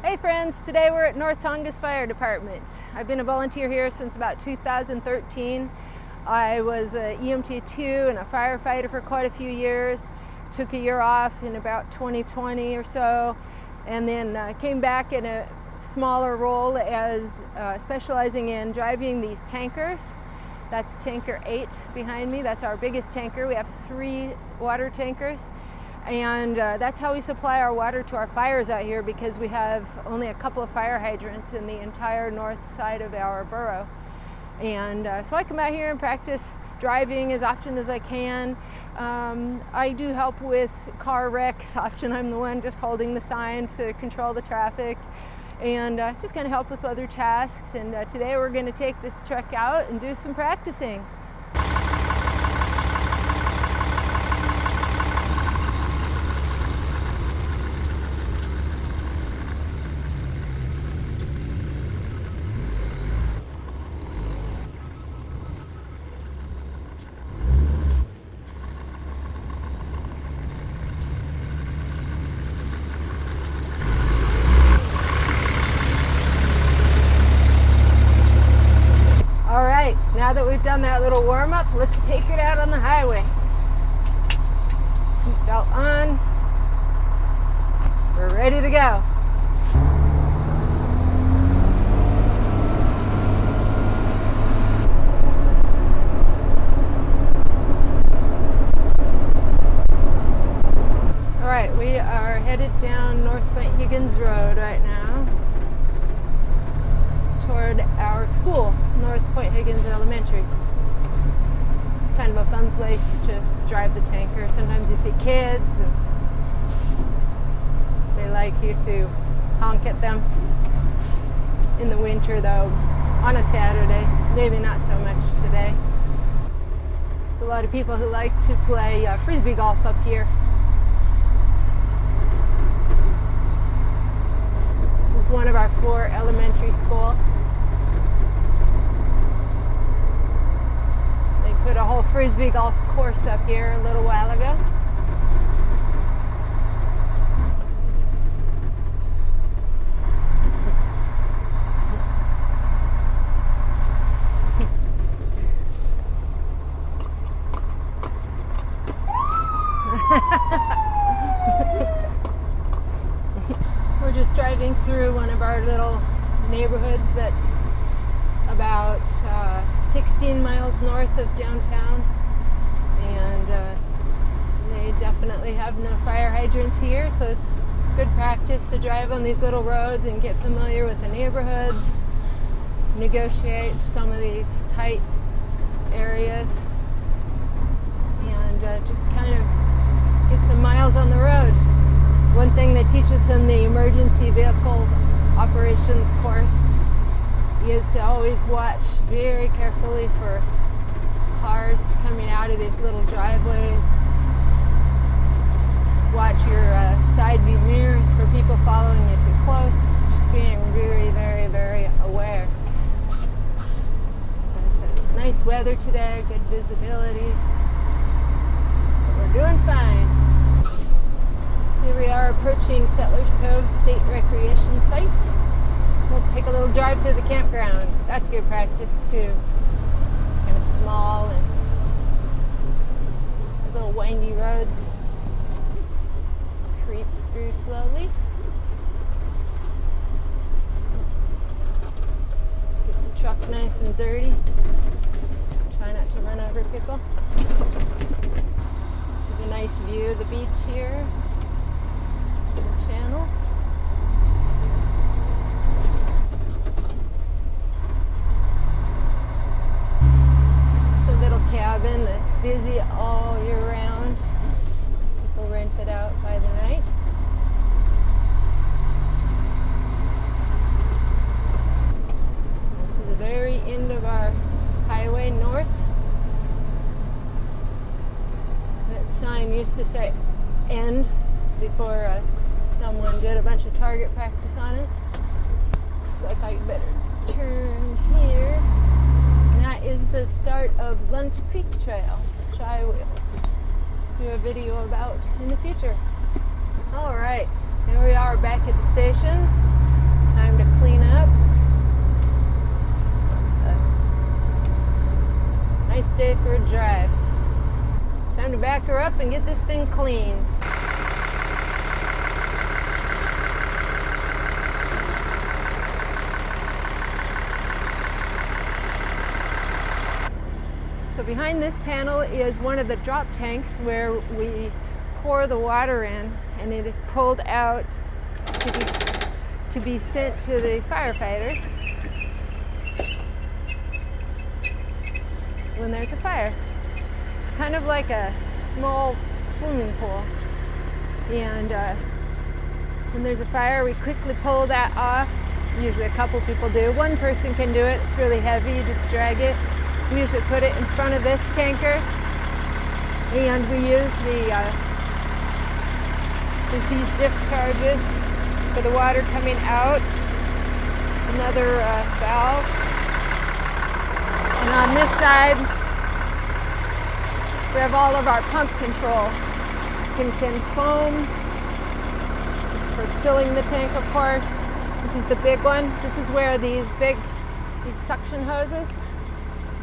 Hey friends, today we're at North Tongass Fire Department. I've been a volunteer here since about 2013. I was a EMT2 and a firefighter for quite a few years. Took a year off in about 2020 or so, and then came back in a smaller role as specializing in driving these tankers. That's tanker 8 behind me. That's our biggest tanker. We have 3 water tankers. And that's how we supply our water to our fires out here, because we have only a couple of fire hydrants in the entire north side of our borough. And so I come out here and practice driving as often as I can. I do help with car wrecks. Often I'm the one just holding the sign to control the traffic, and just kind of help with other tasks. And today we're going to take this truck out and do some practicing. Now that we've done that little warm-up, let's take it out on the highway. Seatbelt on. We're ready to go. All right, we are headed down North Point Higgins Road right now toward our school, North Point Higgins Elementary. It's kind of a fun place to drive the tanker. Sometimes you see kids and they like you to honk at them. In the winter though, on a Saturday, maybe not so much today. There's a lot of people who like to play frisbee golf up here. This is one of our 4 elementary schools. Put a whole frisbee golf course up here a little while ago. We're just driving through one of our little neighborhoods that's about 16 miles north of downtown, and they definitely have no fire hydrants here, so it's good practice to drive on these little roads and get familiar with the neighborhoods, negotiate some of these tight areas, and just kind of get some miles on the road. One thing they teach us in the emergency vehicles operations course is to always watch very carefully for cars coming out of these little driveways. Watch your side view mirrors for people following you too close. Just being very, very, very aware. But, nice weather today, good visibility. So we're doing fine. Here we are approaching Settlers Cove State Recreation Site. We'll take a little drive through the campground. That's good practice too. It's kind of small and there's little windy roads. Creep through slowly. Get the truck nice and dirty. Try not to run over people. Get a nice view of the beach here. The channel. Cabin that's busy all year round. People rent it out by the night. To the very end of our highway north. That sign used to say end before someone did a bunch of target practice on it. Looks like I better turn here. That is the start of Lunch Creek Trail, which I will do a video about in the future. All right, here we are back at the station. power up and get this thing clean. So behind this panel is one of the drop tanks where we pour the water in, and it is pulled out to be sent to the firefighters when there's a fire. It's kind of like a small swimming pool, and when there's a fire we quickly pull that off. Usually a couple people do. One person can do it. It's really heavy, you just drag it. We usually put it in front of this tanker, and we use these discharges for the water coming out. Another valve. And on this side, we have all of our pump controls. You can send foam. It's for filling the tank, of course. This is the big one. This is where these suction hoses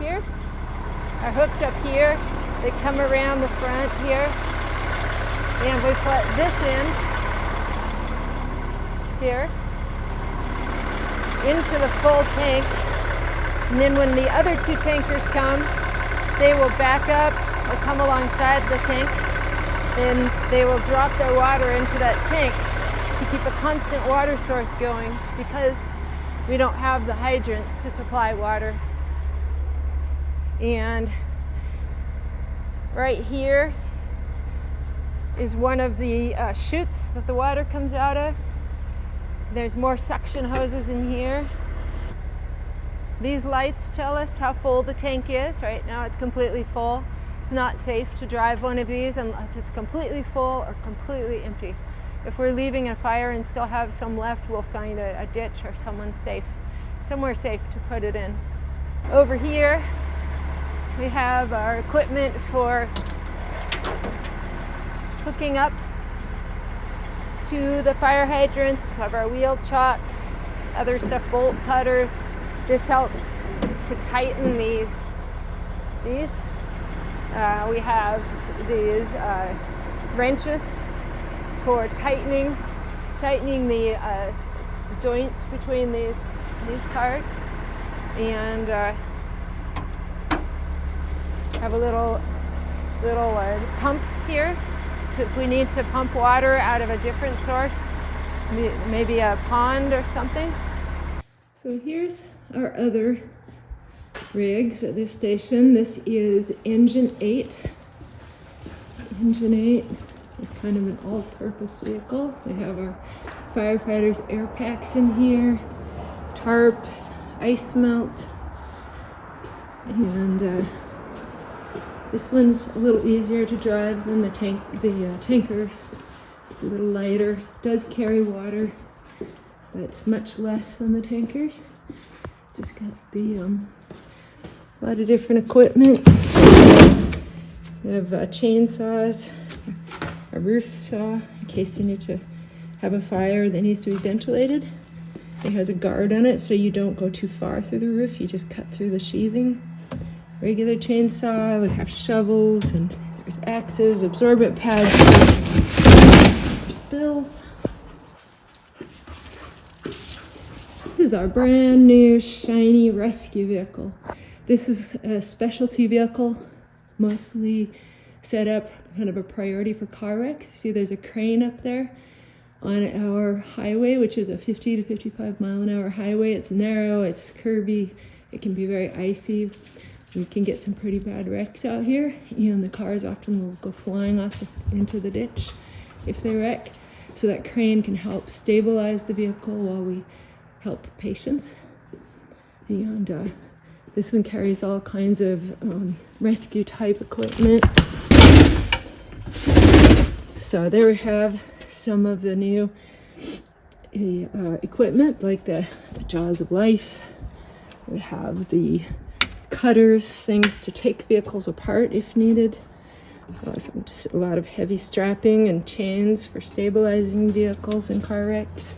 here are hooked up here. They come around the front here, and we put this in here into the full tank, and then when the other two tankers come, they will back up or come alongside the tank, and they will drop their water into that tank to keep a constant water source going, because we don't have the hydrants to supply water. And right here is one of the chutes that the water comes out of. There's more suction hoses in here. These lights tell us how full the tank is. Right now it's completely full. It's not safe to drive one of these unless it's completely full or completely empty. If we're leaving a fire and still have some left, we'll find a ditch or somewhere safe to put it in. Over here we have our equipment for hooking up to the fire hydrants, have our wheel chocks, other stuff, bolt cutters. This helps to tighten these. We have these wrenches for tightening the joints between these parts, and have a little pump here, so if we need to pump water out of a different source, maybe a pond or something. So here's our other rigs at this station. This is Engine 8. Engine 8 is kind of an all-purpose vehicle. They have our firefighters' air packs in here, tarps, ice melt, and this one's a little easier to drive than the tankers. It's a little lighter. It does carry water, but much less than the tankers. Just got a lot of different equipment. We have chainsaws, a roof saw in case you need to have a fire that needs to be ventilated. It has a guard on it so you don't go too far through the roof, you just cut through the sheathing. Regular chainsaw, we have shovels, and there's axes, absorbent pads for spills. This is our brand new shiny rescue vehicle. This is a specialty vehicle, mostly set up kind of a priority for car wrecks. See, there's a crane up there on our highway, which is a 50 to 55 mile an hour highway. It's narrow, it's curvy, it can be very icy. We can get some pretty bad wrecks out here, and the cars often will go flying off into the ditch if they wreck. So that crane can help stabilize the vehicle while we help patients. And this one carries all kinds of rescue type equipment. So there we have some of the new equipment, like the jaws of life. We have the cutters, things to take vehicles apart if needed. Just a lot of heavy strapping and chains for stabilizing vehicles in car wrecks.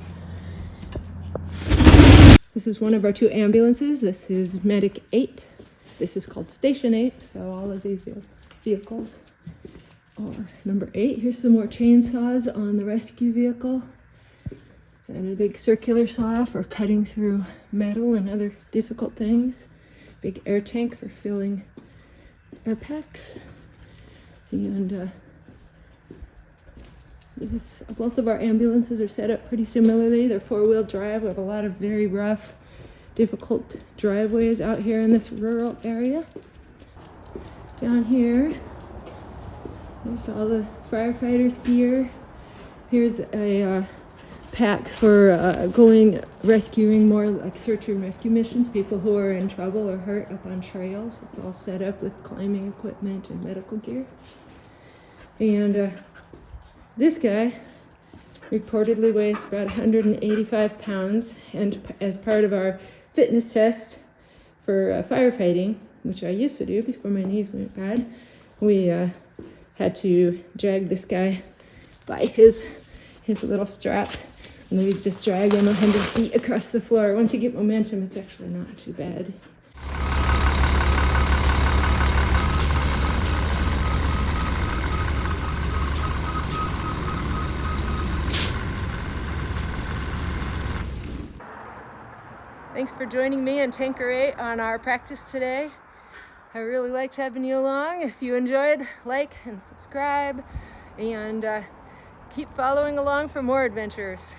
This is one of our two ambulances. This is Medic 8. This is called Station 8. So all of these vehicles Or number 8, here's some more chainsaws on the rescue vehicle. And a big circular saw for cutting through metal and other difficult things. Big air tank for filling air packs. And both of our ambulances are set up pretty similarly. They're 4-wheel drive. We have a lot of very rough, difficult driveways out here in this rural area. Down here, there's all the firefighters' gear. Here's a pack for rescuing more like search and rescue missions, people who are in trouble or hurt up on trails. It's all set up with climbing equipment and medical gear. And this guy reportedly weighs about 185 pounds, and as part of our fitness test for firefighting, which I used to do before my knees went bad, we had to drag this guy by his little strap, and then we just drag him 100 feet across the floor. Once you get momentum, it's actually not too bad. Thanks for joining me and Tanker 8 on our practice today. I really liked having you along. If you enjoyed, like and subscribe, and keep following along for more adventures.